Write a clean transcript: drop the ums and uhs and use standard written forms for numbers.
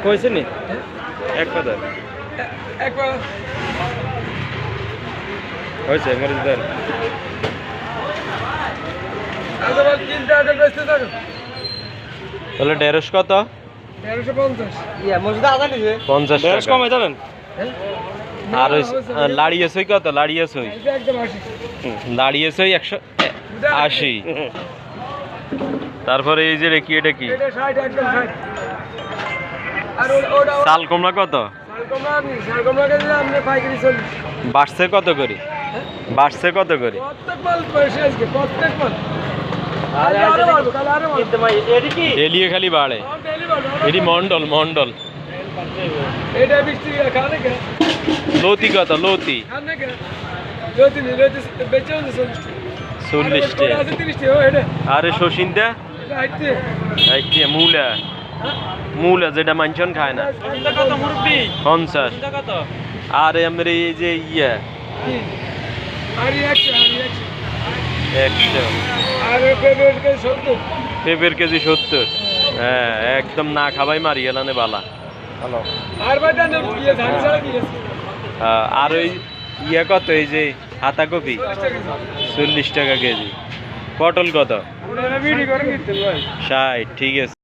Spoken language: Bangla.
কইছে নি এক কথা হয়েছে মরিচ দেন তাহলে 150 কত 50 টাকা কমে জানেন আর লাড়িয়ে সই কত লাড়িয়ে সই 180 তারপরে এই যে কি এটা কি চাল কুমড়া কত বাড়ছে কত করে বাড়ছে কত করে ডেলিয়ে খালি বাড়ে এটি মন্ডল মন্ডল লতি কত লতি 40 টাকা আরে শশিনটা মূলা মূলা যেটা মানছন খায় না 50 আর আমার এই যে ইয়া 100 পেঁপের কেজি 70 হ্যাঁ একদম না খাবাই মারি এলানে বালা আর ওই ইয়া কত এই যে হাতা কপি 40 টাকা কেজি পটল কত 60 ঠিক আছে।